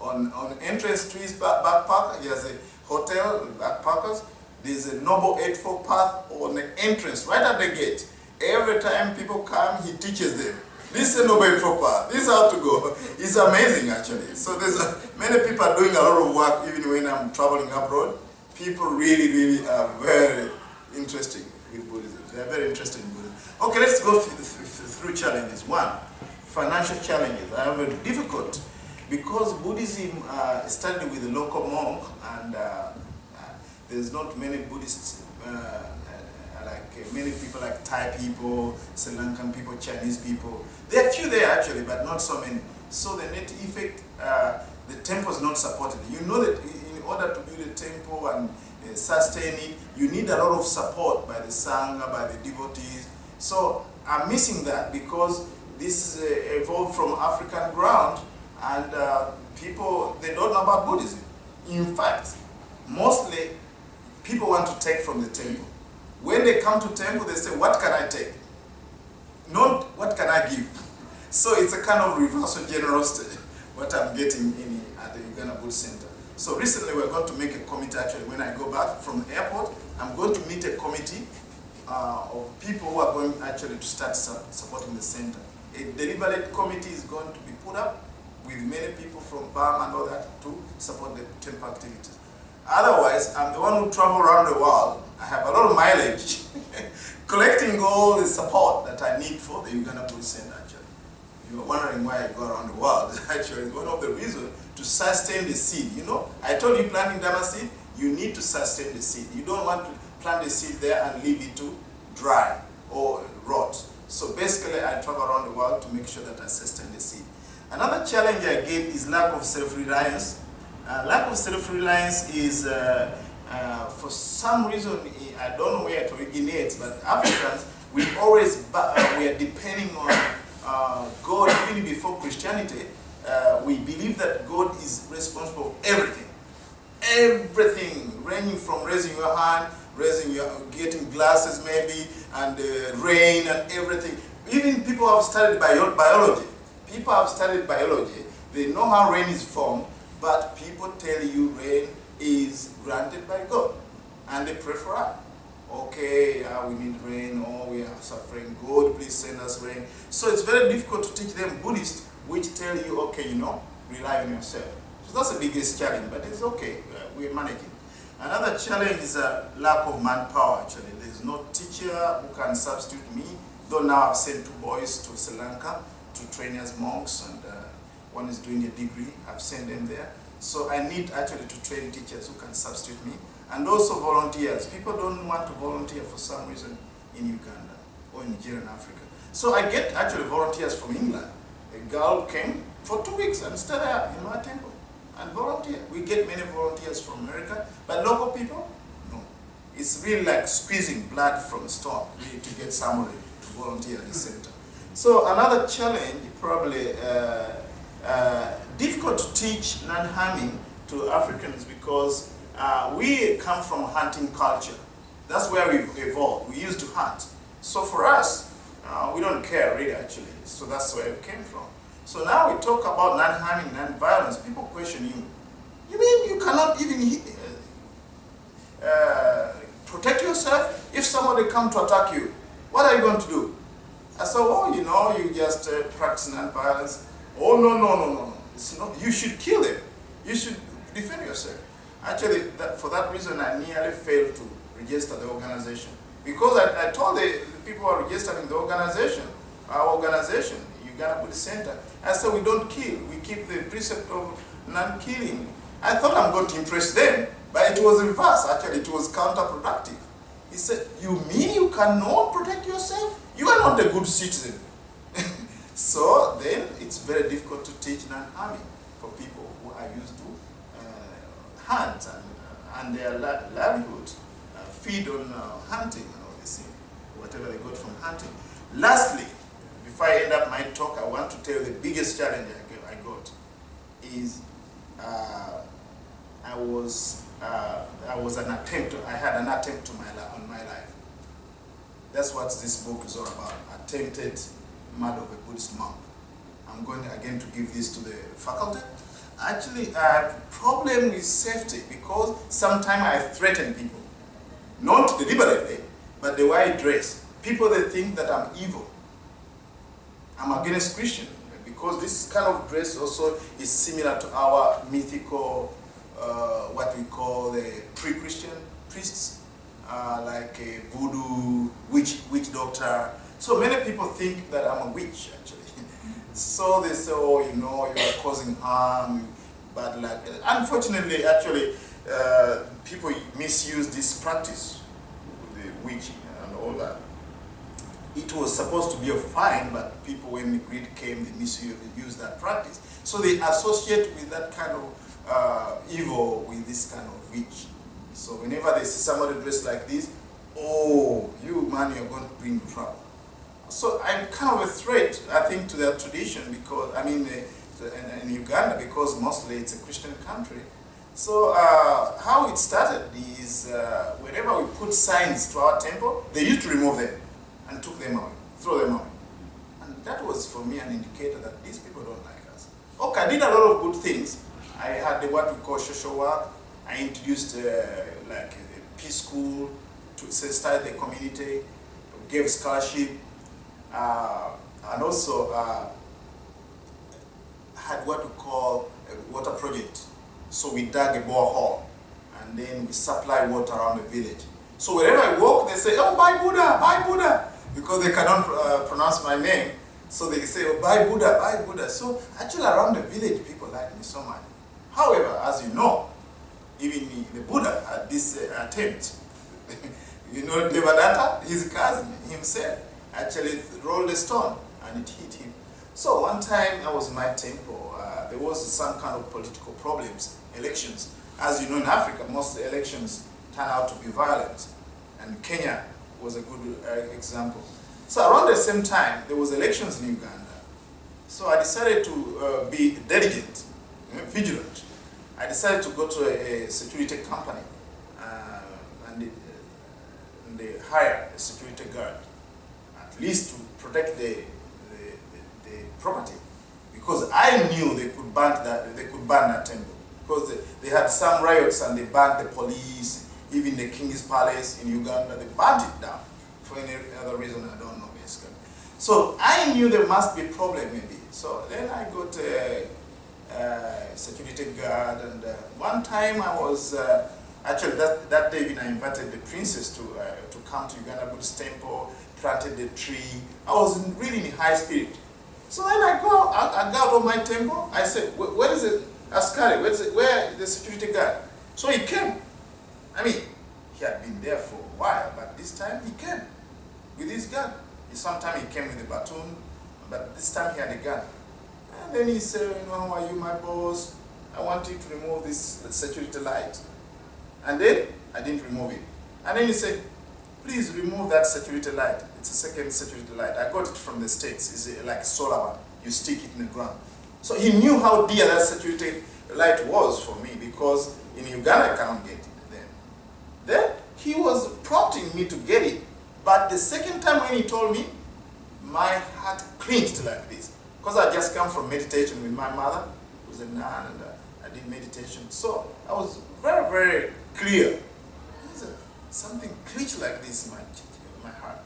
On entrance to his backpacker, he has a hotel, backpackers. There's a Noble Eightfold Path on the entrance, right at the gate. Every time people come, he teaches them. This is a Noble Eightfold Path. This is how to go. It's amazing, actually. So there's many people are doing a lot of work, even when I'm traveling abroad. People really, really are very interested with Buddhism. They're very interested in Buddhism. Okay, let's go through challenges. One, financial challenges. I have a difficult because Buddhism started with a local monk, and there's not many Buddhists, like many people like Thai people, Sri Lankan people, Chinese people. There are few there actually, but not so many. So the net effect, the temple is not supported. You know that in order to build a temple and sustain it, you need a lot of support by the Sangha, by the devotees. So I'm missing that because this evolved from African ground, and people, they don't know about Buddhism. In fact, mostly people want to take from the temple. When they come to temple, they say, what can I take? Not what can I give? So it's a kind of reversal generosity, what I'm getting at the Uganda Buddhist Center. So recently we're going to make a committee, actually, when I go back from the airport, I'm going to meet a committee of people who are going actually to start supporting the center. A deliberate committee is going to be put up with many people from Burma and all that to support the temple activities. Otherwise, I'm the one who travel around the world. I have a lot of mileage, collecting all the support that I need for the Uganda Buddhist Center, actually. You are wondering why I go around the world. Actually, it's one of the reasons to sustain the seed. You know, I told you planting dharma seed, you need to sustain the seed. You don't want to plant the seed there and leave it to dry or rot. So basically, I travel around the world to make sure that I sustain the seed. Another challenge I get is lack of self-reliance. Lack of self-reliance is, for some reason, I don't know where it originates, but Africans, we are depending on God. Even before Christianity, we believe that God is responsible for everything. Everything, ranging from raising your hand, getting glasses maybe, and rain and everything. Even people have studied biology. People have studied biology. They know how rain is formed, but people tell you rain is granted by God, and they pray for us. Okay, we need rain, or we are suffering. God, please send us rain. So it's very difficult to teach them Buddhist, which tell you, okay, rely on yourself. So that's the biggest challenge, but it's okay. We're managing. Another challenge is a lack of manpower, actually. There's no teacher who can substitute me, though now I've sent 2 boys to Sri Lanka to train as monks, and one is doing a degree. I've sent them there. So I need actually to train teachers who can substitute me, and also volunteers. People don't want to volunteer for some reason in Uganda or in Nigeria and Africa. So I get actually volunteers from England. A girl came for 2 weeks and stayed there in my temple and volunteer. We get many volunteers from America, but local people, no. It's really like squeezing blood from a stone really to get somebody to volunteer at the center. So another challenge, probably difficult to teach non-harming to Africans because we come from hunting culture. That's where we've evolved. We used to hunt. So for us, we don't care really actually. So that's where we came from. So now we talk about non-harming, non-violence. People question you. You mean you cannot even protect yourself? If somebody comes to attack you, what are you going to do? I said, well, you just practice non-violence. Oh, no. It's not. You should kill them. You should defend yourself. Actually, for that reason, I nearly failed to register the organization. Because I told the people who are registering the organization, our organization, Uganda Buddhist Center. I said, we don't kill. We keep the precept of non-killing. I thought I'm going to impress them, but it was reverse. Actually, it was counterproductive. He said, you mean you cannot protect yourself? You are not a good citizen. So then it's very difficult to teach non-harming for people who are used to hunt and their livelihood feed on hunting and all this thing, whatever they got from hunting. Lastly, before I end up my talk, I want to tell you the biggest challenge I got is I had an attempt on my life. That's what this book is all about. Attempted murder of a Buddhist monk. I'm going again to give this to the faculty. Actually, I have a problem with safety because sometimes I threaten people. Not deliberately, but the way I dress. People, they think that I'm evil. I'm against Christian because this kind of dress also is similar to our mythical, what we call the pre-Christian priests, like a voodoo, witch doctor. So many people think that I'm a witch, actually. So they say, oh, you are causing harm, bad luck. Unfortunately, actually, people misuse this practice, the witching and all that. It was supposed to be a fine, but people, when the greed came, they misused that practice. So they associate with that kind of evil with this kind of witch. So whenever they see somebody dressed like this, oh, you man, you're going to bring trouble. So I'm kind of a threat, I think, to their tradition because, in Uganda, because mostly it's a Christian country. So how it started is whenever we put signs to our temple, they used to remove them and took them away, throw them away. And that was for me an indicator that these people don't like us. Okay, I did a lot of good things. I had what we call social work. I introduced like a peace school to start the community, gave scholarship, and also had what we call a water project. So we dug a borehole and then we supply water around the village. So wherever I walk, they say, oh, bye Buddha, bye Buddha, because they cannot pronounce my name. So they say, oh, bye Buddha, bye Buddha. So actually around the village, people like me so much. However, as you know, even the Buddha had this attempt. Devadatta, his cousin himself, actually rolled a stone and it hit him. So one time I was in my temple, there was some kind of political problems, elections. As you know, in Africa, most elections turn out to be violent. And Kenya was a good example. So around the same time, there was elections in Uganda. So I decided to be diligent, vigilant. I decided to go to a security company and they hired a security guard, at least to protect the property, because I knew they could burn that temple, because they had some riots and they burned the police, even the king's palace in Uganda. They burnt it down for any other reason I don't know basically. So I knew there must be a problem maybe. So then I got a security guard, and one time I was actually that day when I invited the princess to come to Uganda Buddhist Temple, planted the tree. I was really in high spirit. So then I go out of my temple. I said, where is it, Askari? Where is the security guard? So he came. I mean, he had been there for a while, but this time he came with his gun. Sometimes he came with a baton, but this time he had a gun. And then he said, how are you, my boss? I want you to remove this security light. And then I didn't remove it. And then he said, please remove that security light. It's a second security light. I got it from the States. It's like a solar one. You stick it in the ground. So he knew how dear that security light was for me, because in Uganda I cannot get it then. Then he was prompting me to get it. But the second time when he told me, my heart clenched like this. Because I just come from meditation with my mother, who was a nun, and I did meditation. So I was very, very clear. Something clenched like this in my heart.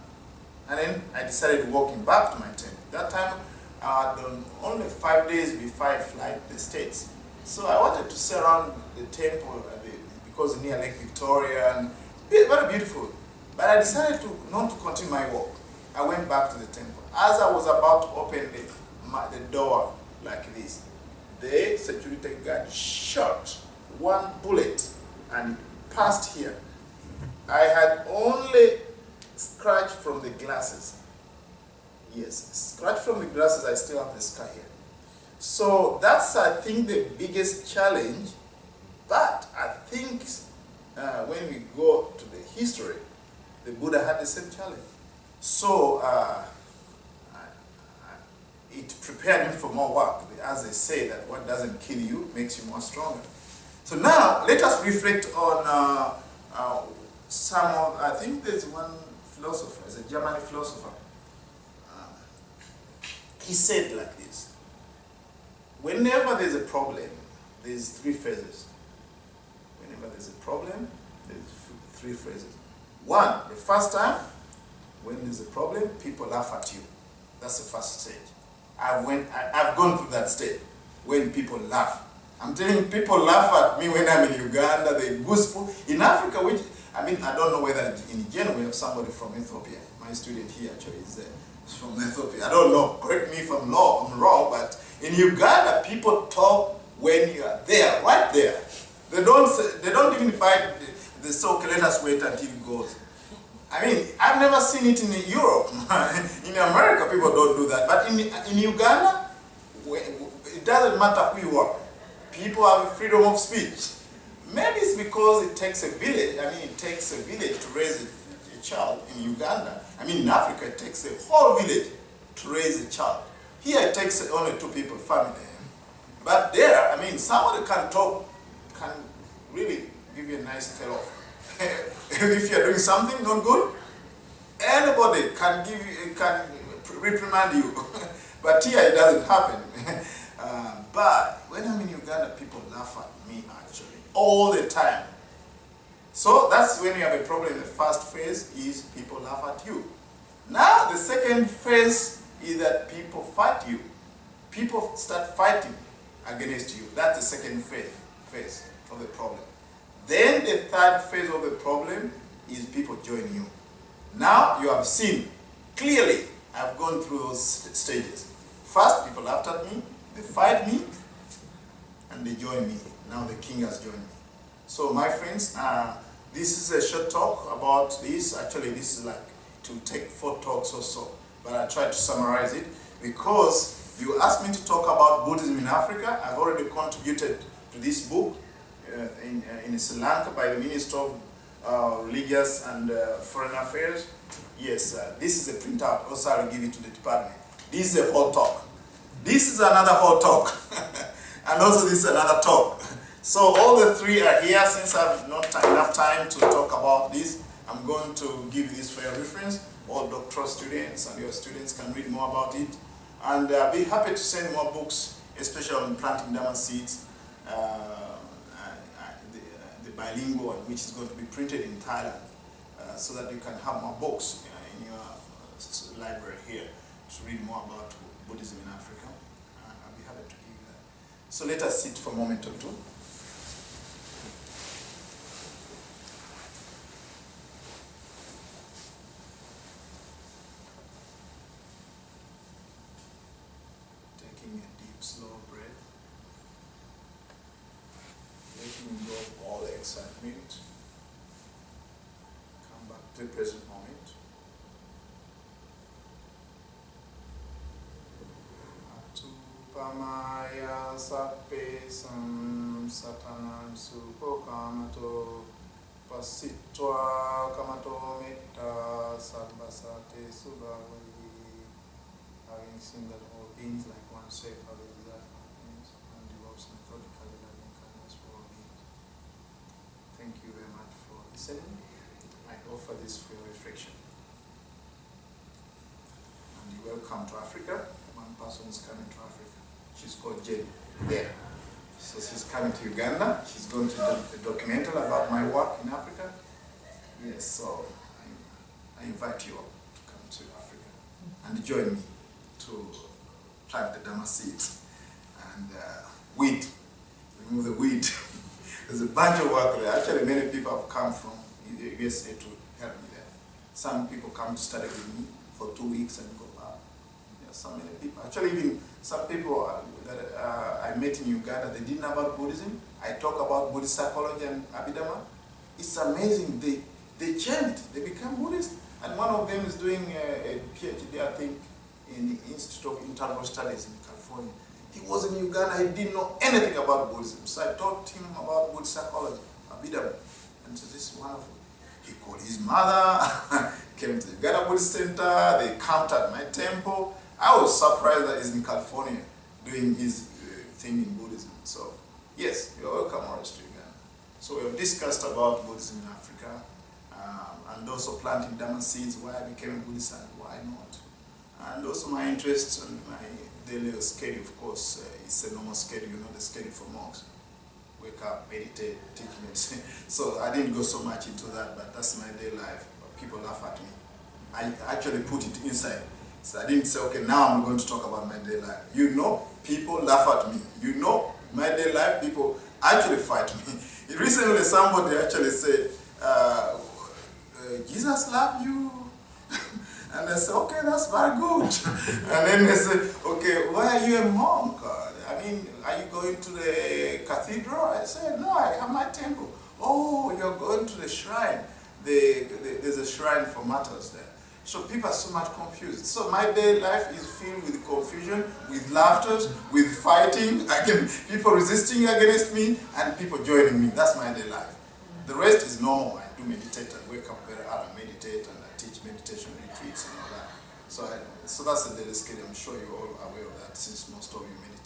And then I decided walking back to my tent. That time I had done only 5 days before I fly to the States. So I wanted to stay around the temple because near Lake Victoria, and very beautiful. But I decided not to continue my walk. I went back to the temple. As I was about to open the the door like this. The security guard shot one bullet and it passed here. I had only scratch from the glasses. Yes, scratch from the glasses, I still have the scar here. So that's, I think, the biggest challenge. But I think when we go to the history, the Buddha had the same challenge. So it prepared him for more work. As they say, that what doesn't kill you makes you more stronger. So now, let us reflect on some of, I think there's one philosopher, it's a German philosopher. He said like this: whenever there's a problem, there's three phases. Whenever there's a problem, there's three phases. One, the first time, when there's a problem, people laugh at you. That's the first stage. I've gone through that stage, when people laugh. I'm telling you, people laugh at me when I'm in Uganda, they goosebumps. In Africa, which, I mean, I don't know whether in general we have somebody from Ethiopia. My student here actually is from Ethiopia. I don't know, correct me if I'm wrong, but in Uganda, people talk when you are there, right there. They don't even bite the sock, let us wait until it goes. I mean, I've never seen it in Europe. In America, people don't do that. But in Uganda, it doesn't matter who you are. People have freedom of speech. Maybe it's because it takes a village. I mean, it takes a village to raise a child in Uganda. I mean, in Africa, it takes a whole village to raise a child. Here, it takes only two people, family. But there, I mean, somebody can talk, can really give you a nice tell off. If you're doing something not good, anybody can give you, can reprimand you. But here, it doesn't happen. But when I'm in Uganda, people laugh at me actually all the time. So that's when you have a problem. The first phase is people laugh at you. Now the second phase is that people fight you. People start fighting against you. That's the second phase of the problem. Then the third phase of the problem is people join you. Now you have seen clearly, I've gone through those stages. First, people laughed at me, they fight me, and they join me. Now the king has joined me. So my friends, this is a short talk about this. Actually, this is like to take 4 talks or so, but I tried to summarize it because you asked me to talk about Buddhism in Africa. I've already contributed to this book in Sri Lanka by the Minister of Religious and Foreign Affairs. Yes, this is a printout. Also, I will give it to the department. This is a whole talk. This is another whole talk. And also this is another talk. So all the three are here. Since I have not enough time to talk about this, I'm going to give this for your reference. All doctoral students and your students can read more about it. And I'll be happy to send more books, especially on planting dharma seeds, the bilingual one, which is going to be printed in Thailand, so that you can have more books in your library here to read more about Buddhism in Africa. I'll be happy to give you that. So let us sit for a moment or two. Taking a deep, slow breath. Letting go of all the excitement. Come back to the present moment. Pamaya sape satanam suko kamato pasitwa kamato metta sabbasate subhavayi. Having seen that all beings like oneself are the exact happiness and develops methodically loving kindness for all beings. Thank you very much for listening. I offer this for your reflection. And you're welcome to Africa. One person is coming to Africa. She's called Jane there. So she's coming to Uganda. She's going to do a documentary about my work in Africa. Yes, so I invite you all to come to Africa and join me to plant the dharma seeds and weed, remove the weed. There's a bunch of work there. Actually, many people have come from the USA to help me there. Some people come to study with me for 2 weeks and go back. so many people. Actually, even some people that I met in Uganda, they didn't know about Buddhism. I talk about Buddhist psychology and Abhidhamma. It's amazing. They changed. They become Buddhist. And one of them is doing a PhD, I think, in the Institute of Internal Studies in California. He was in Uganda. He didn't know anything about Buddhism. So I taught him about Buddhist psychology, Abhidhamma. And so this is wonderful. He called his mother, came to the Uganda Buddhist Center, they camped at my temple. I was surprised that he's in California doing his thing in Buddhism. So, yes, you're welcome always to Uganda. So we have discussed about Buddhism in Africa, and also planting Dharma seeds, why I became a Buddhist and why not. And also my interests and my daily schedule, of course, it's a normal schedule, the schedule for monks. Wake up, meditate, teach medicine. So I didn't go so much into that, but that's my day life. People laugh at me. I actually put it inside. So I didn't say, okay, now I'm going to talk about my day life. People laugh at me. My day life, people actually fight me. Recently, somebody actually said, Jesus loved you. And I said, okay, that's very good. And then they said, okay, why are you a monk? Are you going to the cathedral? I said, no, I have my temple. Oh, you're going to the shrine. There's a shrine for martyrs there. So people are so much confused. So my day life is filled with confusion, with laughter, with fighting, again, people resisting against me, and people joining me. That's my day life. The rest is normal. I do meditate. I wake up very early, meditate, and I teach meditation retreats and all that. So that's the daily schedule. I'm sure you're all aware of that, since most of you meditate.